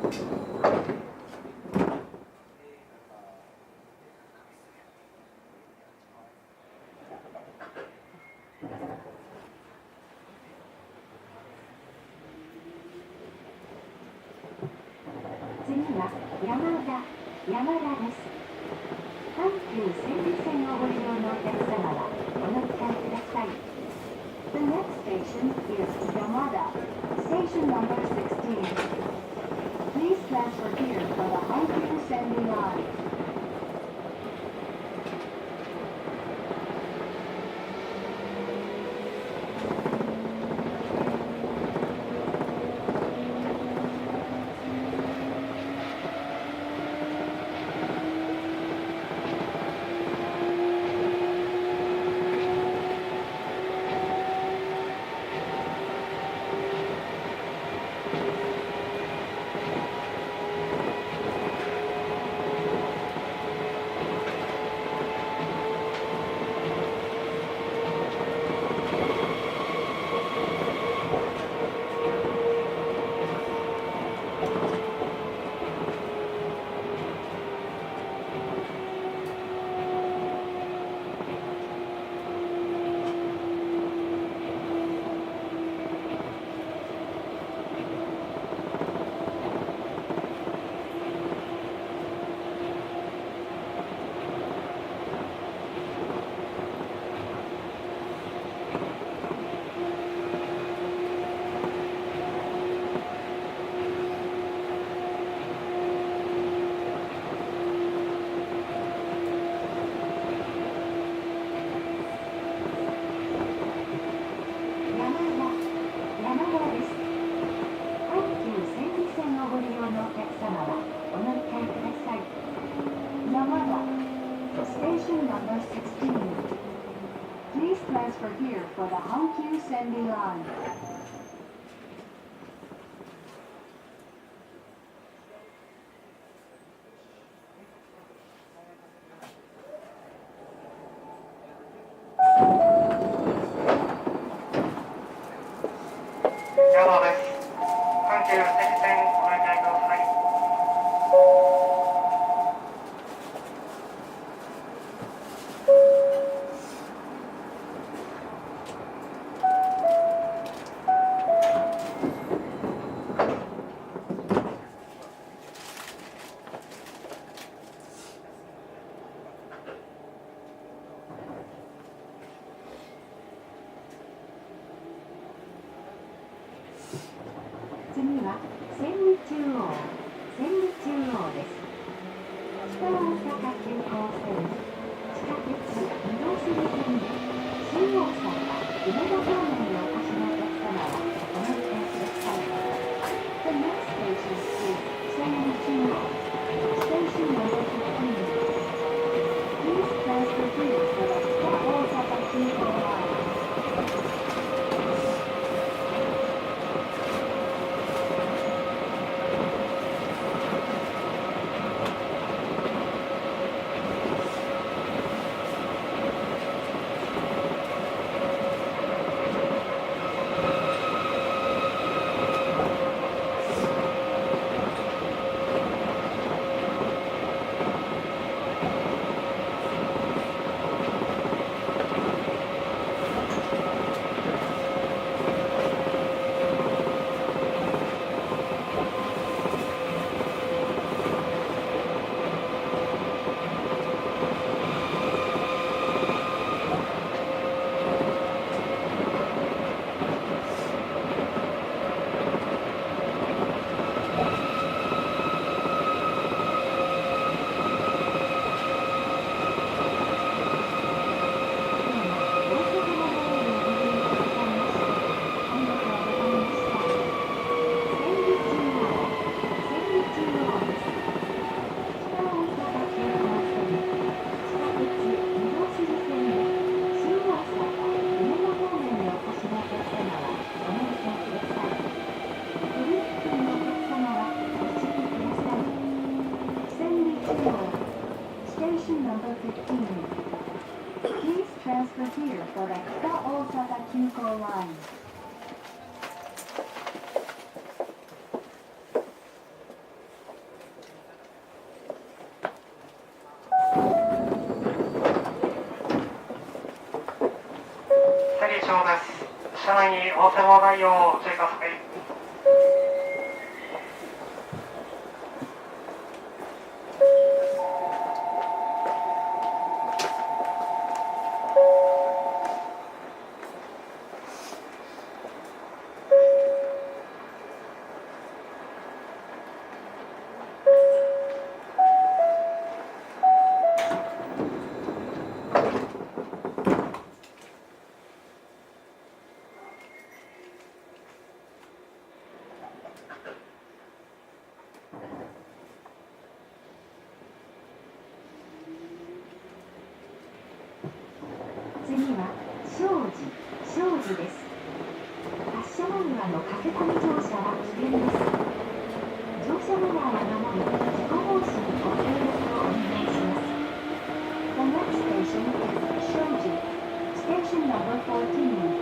次は山田です。阪急千里線をご利用のお客様はお乗り換えください。The next station is Yamada, station number 16. Please transfer here for the Hankyu Senri line. 山田 Station number 16. Please transfer here for the Hankyu Senri line. 山田です。阪急千里線ご乗り換えください。次は千里中央です。北大阪急行線、地下鉄御堂筋線で新大阪、梅田方面にお越しのお客様はお乗り換えください。The next station is 千里中央 Station number 15. Please transfer here for the 北大阪急行line. 上です。車内にお忘れ物ないよう注意ください。次は庄司です。発車間際の駆け込み乗車は危険です。乗車マナーは守り、事故防止にご協力をお願いします。The next station is Shoji. Station number 14.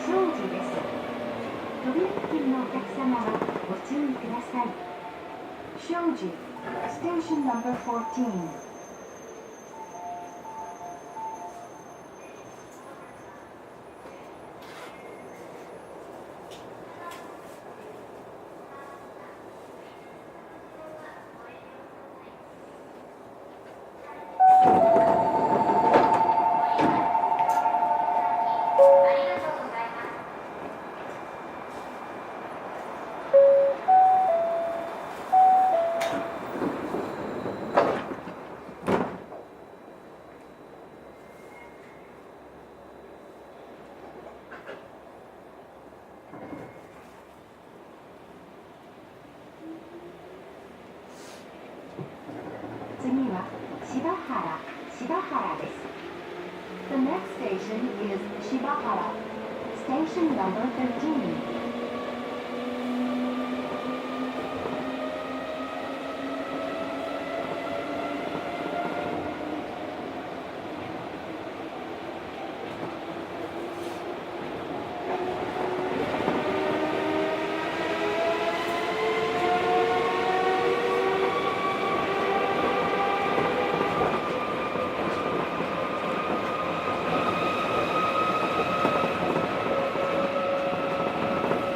庄司です。扉付近のお客様はご注意ください。Shoji, station number 14. 次は柴原です。The next station is Shibahara. Station number 13. 次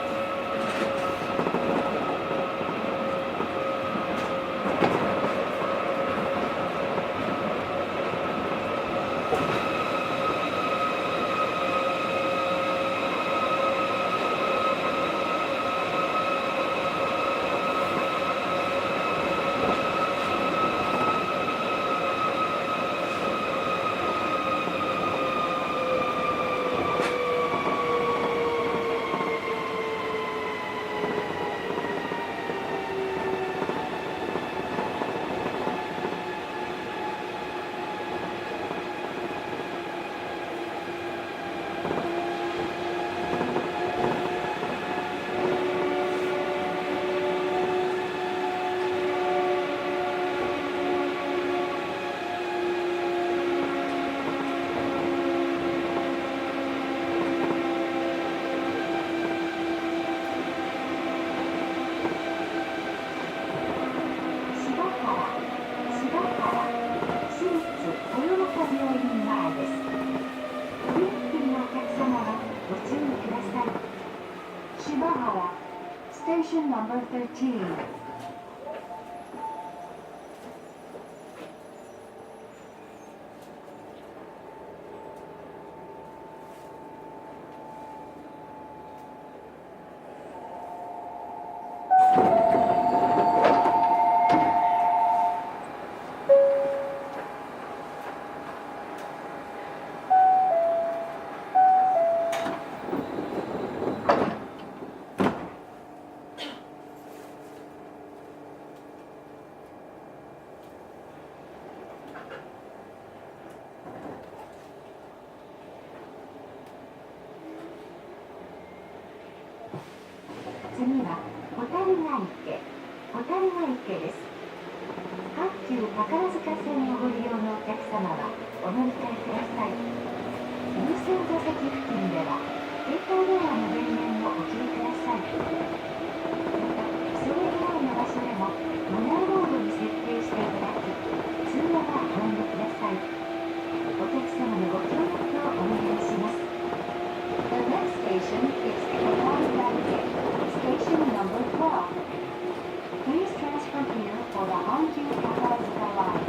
Okinawa. Station number 13. 次は小樽ヶ池。小樽ヶ池です。阪急宝塚線をご利用のお客様はお乗り換えください。優先座席付近では携帯電話の電源をお切りください。また、それ以外の場所でもマナーモードに設定していただき、通話はご遠慮ください。お客様のご協力をお願いします。The next station is Kotarugake, station number 12. Please transfer here for the Hankyu Takarazuka line.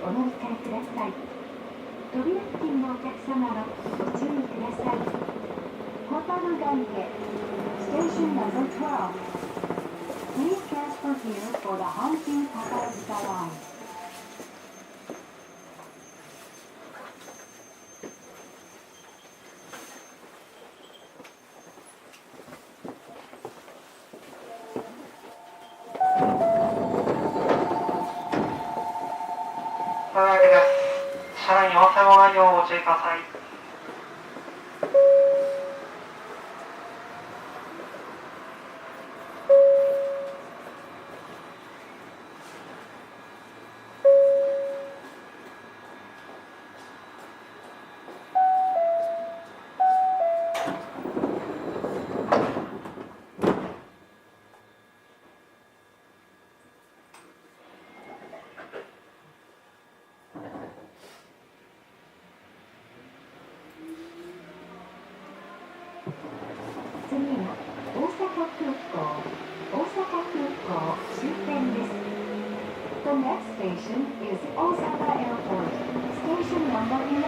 お乗り換えください。扉付近のお客様はご注意ください。小樽ヶ池 Station number 12. Please transfer here for the Hankyu Takarazuka line. というわけです。車内にお忘れ物ないようご注意ください。次は大阪空港。大阪空港終点です。The next station is Osaka Airport, station number 11.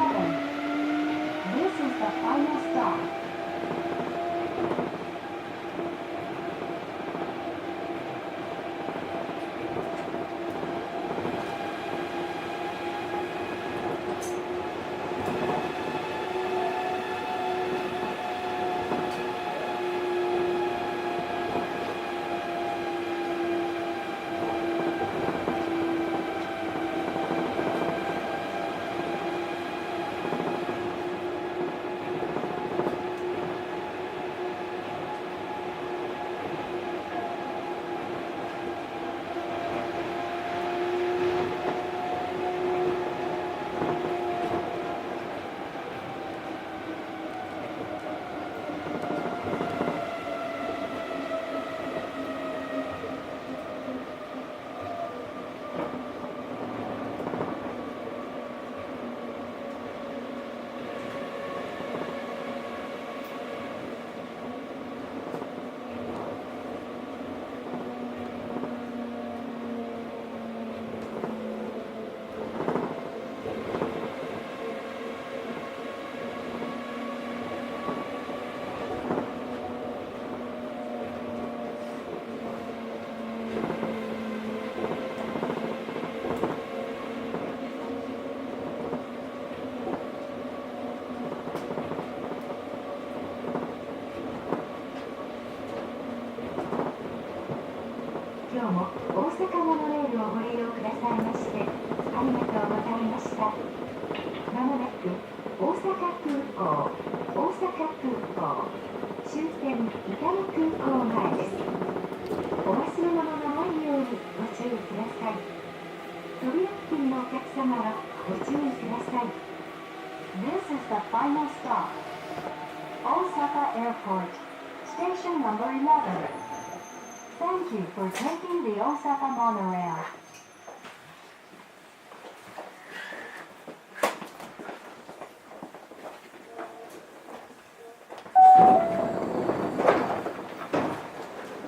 This is the final stop. 「阪モノレールをご利用くださいましてありがとうございました。まもなく大阪空港終点伊丹空港前です。お忘れ物のないようにご注意ください。扉付近のお客様はご注意ください。This is the final stop. Osaka Airport, station number 11. Thank you for taking the Osaka monorail.